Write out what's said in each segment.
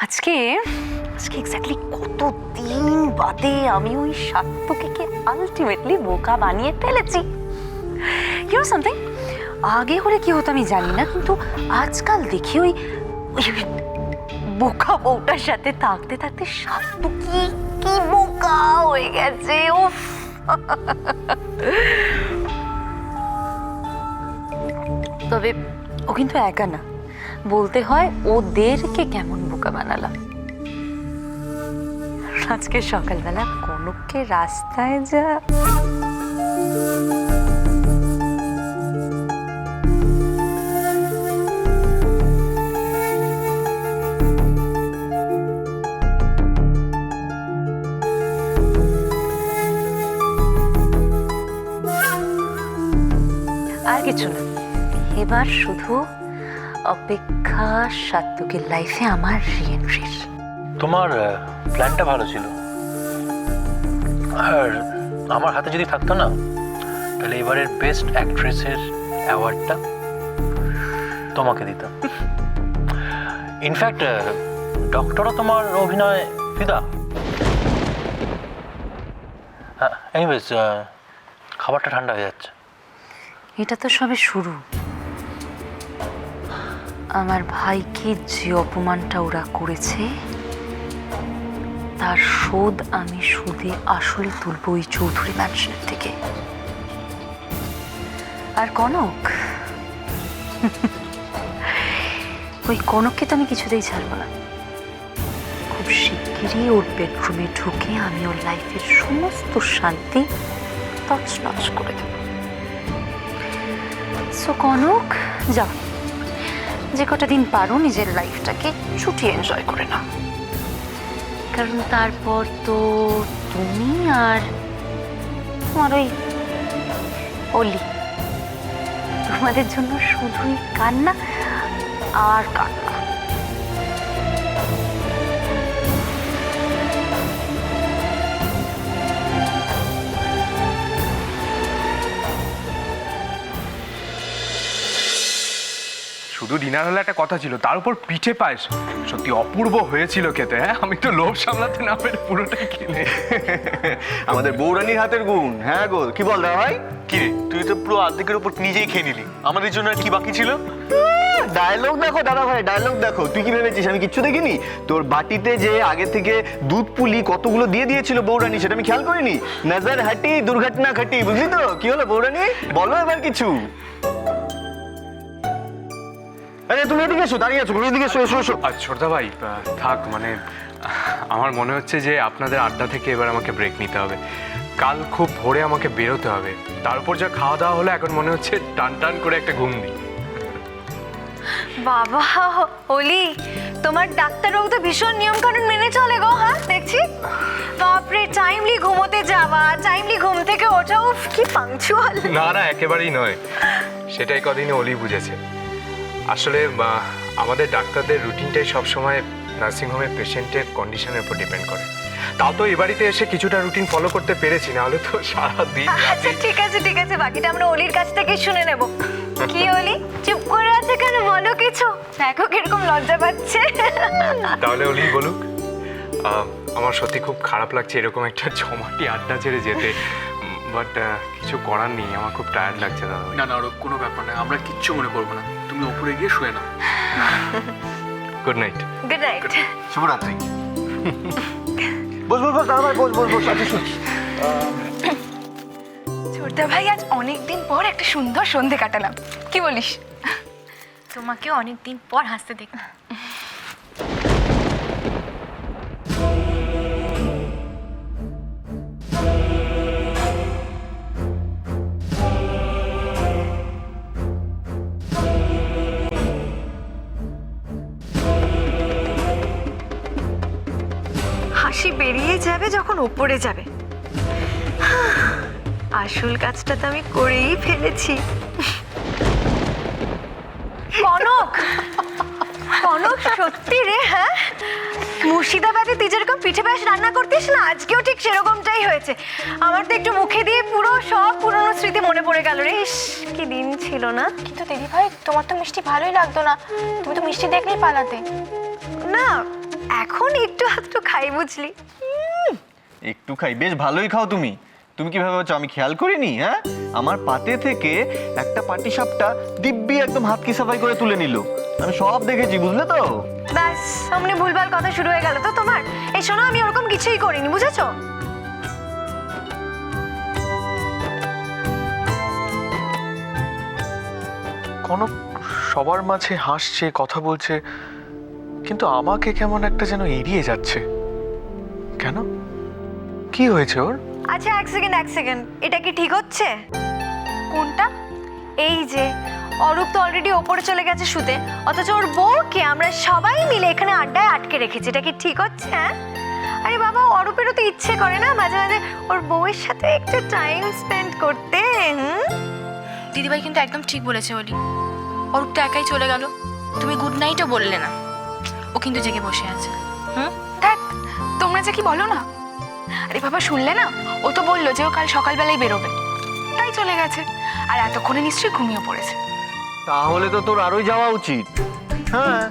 আজকে আজকে এক্স্যাক্টলি কতদিন বাদে আমি ওই সাত্তকীকে আলটিমেটলি বোকা বানিয়ে ফেলেছি। ইউ নো সামথিং, আগে হলে কি হতো আমি জানি না, কিন্তু আজকাল দেখি ওই ওই বোকা বউটার সাথে থাকতে থাকতে সাত্তকী কি বোকা হয়ে গেছে। উফ, তবে ও কিন্তু একা না, বলতে হয় ওদেরকে কেমন বোকা বানালাম। আজকে সকালবেলা কনককে রাস্তায় যা আর কিছু না, এবার শুধু অপেক্ষা সাত্তকীর লাইফে আমার রিএন্ট্রির। তোমার প্ল্যানটা ভালো ছিল, আর আমার হাতে যদি থাকতো না তাহলে এবারের বেস্ট অ্যাক্ট্রেসের অ্যাওয়ার্ডটা তোমাকে দিতাম। ইনফ্যাক্ট ডক্টরও তোমার অভিনয় ফিদা। এনিওয়েজ, খাবারটা ঠান্ডা হয়ে যাচ্ছে। এটা তো সবে শুরু। আমার ভাইকে যে অপমানটা ওরা করেছে তার শোধ আমি সুদে আসলে তুলব ওই চৌধুরী ম্যানশনের থেকে। আর কনক, ওই কনককে তো আমি কিছুতেই ছাড়বো না। খুব শিগগিরই ওর বেডরুমে ঢুকে আমি ওর লাইফের সমস্ত শান্তি তছনছ করে দেব। সো কনক, যাও, যে কটা দিন পারো নিজের লাইফটাকে ছুটি এনজয় করে নাও, কারণ তারপর তো তুমি আর তোমার ওই অলি, তোমাদের জন্য শুধুই কান্না আর কান্না। শুধু ডিনার হলে একটা কথা ছিল, তার উপর পিঠে পায়েস সত্যি অপূর্ব হয়েছিল খেতে। হ্যাঁ, আমি তো লোভ সামলাতে না পেরে পুরোটাই কিনে। আমাদের বৌরানীর হাতের গুণ। হ্যাঁ গো, কি বল দা ভাই? কি রে, তুই তো পুরো অর্ধেকের উপর নিজেই খেয়ে নিলি, আমাদের জন্য আর কি বাকি ছিল? ডায়লগ দেখো দাদা ভাই, ডায়লগ দেখো। তুই কি ভেবেছিস আমি কিচ্ছু দেখিনি? তোর বাটিতে যে আগে থেকে দুধ পুলি কতগুলো দিয়ে দিয়েছিল বৌরানী, সেটা আমি খেয়াল করিনি। নজর হাটি দুর্ঘটনা ঘটি, বুঝলি তো? কি হলো বৌরানী, বলো এবার কিছু। আরে তুমি এদিকে এসো, দাঁড়িয়ে আছো, এদিকে এসো, এসো এসো। আর ছোটদা ভাই থাক, মানে আমার মনে হচ্ছে যে আপনাদের আড্ডা থেকে এবার আমাকে ব্রেক নিতে হবে। কাল খুব ভোরে আমাকে বেরোতে হবে, তার উপর যা খাওয়া দাওয়া হলো এখন মনে হচ্ছে টান টান করে একটা ঘুম দিই। বাবা অলি, তোমার ডাক্তারবাবু তো ভীষণ নিয়ম কানুন মেনে চলে গো। হ্যাঁ দেখছি, বাপরে, টাইমলি ঘুমোতে যাওয়া, টাইমলি ঘুম থেকে ওঠা, উফ কি পাংচুয়াল। না না, একেবারেই নয়, সেটাই কদিনে অলি বুঝেছে। আসলে আমাদের ডাক্তারদের রুটিনটাই সবসময় নার্সিংহোমের পেশেন্টের কন্ডিশনের উপর ডিপেন্ড করে। তাও তো এই বাড়িতে এসে কিছুটা রুটিন ফলো করতে পেরেছি, না হলে তো সারাদিন। আচ্ছা ঠিক আছে ঠিক আছে, বাকিটা আমরা অলির কাছ থেকে শুনে নেব। কি অলি চুপ করে আছে কেন, বলো কিছু। দেখো কিরকম লজ্জা পাচ্ছে। তাহলে অলি বলুক। আমার সত্যি খুব খারাপ লাগছে এরকম একটা জমাটি আড্ডা ছেড়ে যেতে, বাট কিছু করার নেই, আমার খুব টায়ার্ড লাগছে দাদা। না না, ওরকম কোনো ব্যাপার না, আমরা কিচ্ছু মনে করবো না, তুমি ওপরে গিয়ে শুয়ে নাও। Good night. Good night. শুভরাত্রি। বস বস বস দাদা ভাই, বস বস বস। আচ্ছা শুন, ছোটদা ভাই, আজ অনেকদিন পর একটা সুন্দর সন্ধে কাটালাম, কি বলিস? তোমাকেও অনেকদিন পর হাসতে দেখলাম। হাসি বেরিয়ে যাবে যখন ওপরে যাবে। আসল কাজটা তো আমি করেই ফেলেছি। কনক, কনক সত্যি রে? হ্যাঁ, মুর্শিদাবাদে তুই যেরকম পিঠে পায়েস রান্না করতিস না, আজকেও ঠিক সেরকমটাই হয়েছে। আমার তো একটু মুখে দিয়ে পুরো সব পুরনো স্মৃতি মনে পড়ে গেল রে। ইস, কি দিন ছিল না। কিন্তু দিদি ভাই, তোমার তো মিষ্টি ভালোই লাগতো না, তুমি তো মিষ্টি দেখলেই পালাতে। না, খাই বুঝলি। একটু খাই, বেশ ভালোই খাও তুমি। তুমি কিভাবে ভাবছো আমি খেয়াল করিনি? হ্যাঁ, আমার পাতে থেকে একটা পাটিসাপটা দিব্যি একদম হাত কি সাফাই করে তুলে নিল, আমি সব দেখেছি, বুঝলে তো? ব্যাস অমনি ভুলভাল কথা শুরু হয়ে গেল তো তোমার। এই শোনো, আমি ওরকম কিছুই করিনি, বুঝেছো? কনক সবার মাঝে হাসছে, কথা বলছে, কিন্তু আমাকে কেমন একটা যেন এড়িয়ে যাচ্ছে। কেন? কি হয়েছে ওর? আচ্ছা এক সেকেন্ড, এটা কি ঠিক হচ্ছে? কোনটা? এই যে অরূপ তো অলরেডি ওপরে চলে গেছে শুতে, অথচ ওর বউকে আমরা সবাই মিলে এখানে আড্ডায় আটকে রেখেছি, এটা কি ঠিক হচ্ছে? হ্যাঁ, আরে বাবা, অরূপেরও তো ইচ্ছে করে না মাঝে মাঝে ওর বউয়ের সাথে একটু টাইম স্পেন্ড করতে। দিদিভাই কিন্তু একদম ঠিক বলেছে অলি। অরূপ তো একাই চলে গেল, তুমি গুড নাইটও বললে না। ও কিন্তু জেগে বসে আছে। দেখ, তোমরা যে কি বলো না। আরে বাবা, শুনলে না? ও তো বললো যে ও কাল সকালবেলায় বেরোবে, তাই চলে গেছে। আর এতক্ষণে নিশ্চয়ই ঘুমিয়ে পড়েছে। তাহলে তো তোর আরোই যাওয়া উচিত। হ্যাঁ,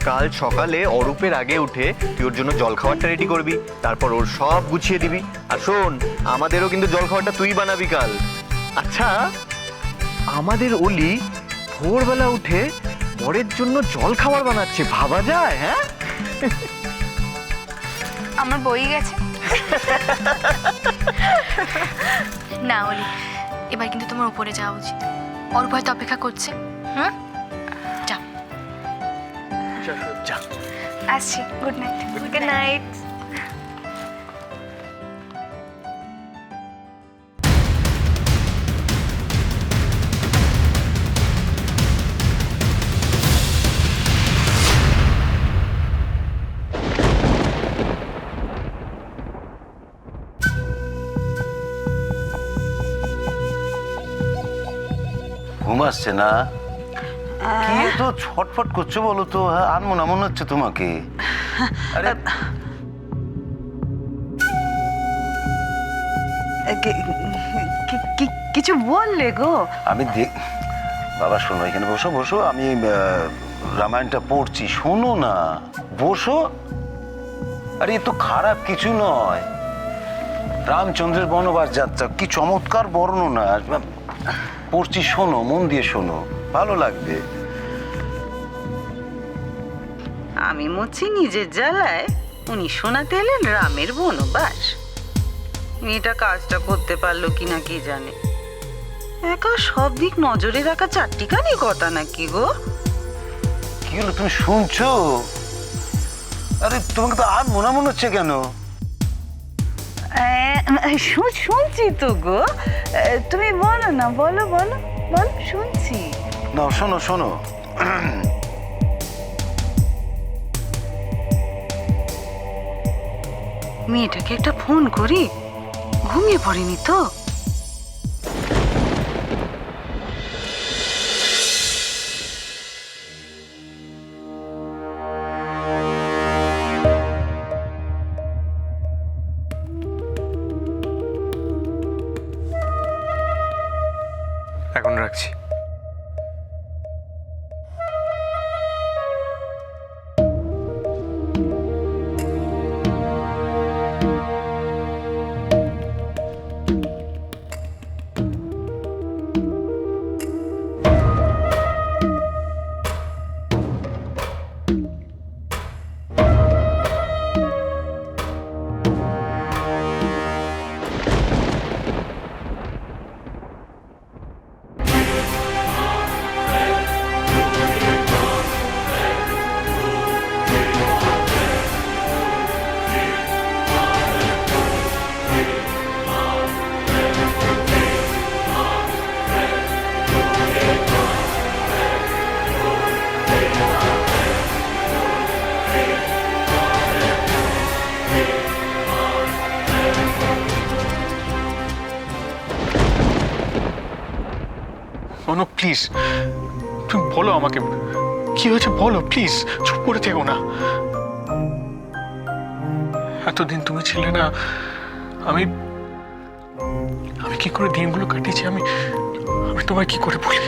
কাল সকালে অরূপের আগে উঠে তুই ওর জন্য জলখাবারটা রেডি করবি, তারপর ওর সব গুছিয়ে দিবি। আর শোন, আমাদেরও কিন্তু জলখাবারটা তুই বানাবি কাল। আচ্ছা, আমাদের অলি ভোরবেলা উঠে বরের জন্য জলখাবার বানাচ্ছে, ভাবা যায়? হ্যাঁ, আমার বই গেছে। না অলি, এবার কিন্তু তোমার উপরে যাওয়া উচিত। অরূপ হয়তো অপেক্ষা করছে। যাও। যা। আসছি, গুড নাইট। Good night. ঘুম আসছে না? কি তো ছটফট করছো বলো তো? আর মনে হচ্ছে তোমাকে। আরে কিছু বললে গো? আমি বাবা শোনো, এখানে বসো বসো, আমি রামায়ণটা পড়ছি, শোনো না, বসো। আরে এ তো খারাপ কিছু নয়, রামচন্দ্রের বনবাস যাত্রা, কি চমৎকার বর্ণনা পড়ছি, শোনো, মন দিয়ে শোনো, ভালো লাগবে। আমি মরছি নিজের জ্বালায়, উনি শোনাতে এলেন রামের বনবাস। মেয়েটা কাজটা করতে পারলো কিনা কি জানে। একা সব দিক নজরে রাখা চারটিখানি কথা নাকি গো? কি হলো, তুমি শুনছো? আরে তোমাকে তো আর মনে হচ্ছে কেন? শুনছি তো গো, তুমি বলো না, বলো বলো বলো, শুনছি। না শোনো শোনো, মেয়েটাকে একটা ফোন করি, ঘুমিয়ে পড়েনি তো? এখন রাখছি। কনক প্লিজ, তুমি বলো আমাকে কি হয়েছে, বলো প্লিজ, চুপ করে থেকো না। এতদিন তুমি ছিলে না, আমি আমি কি করে দিনগুলো কাটিয়েছি, আমি তোমায় কি করে বলি?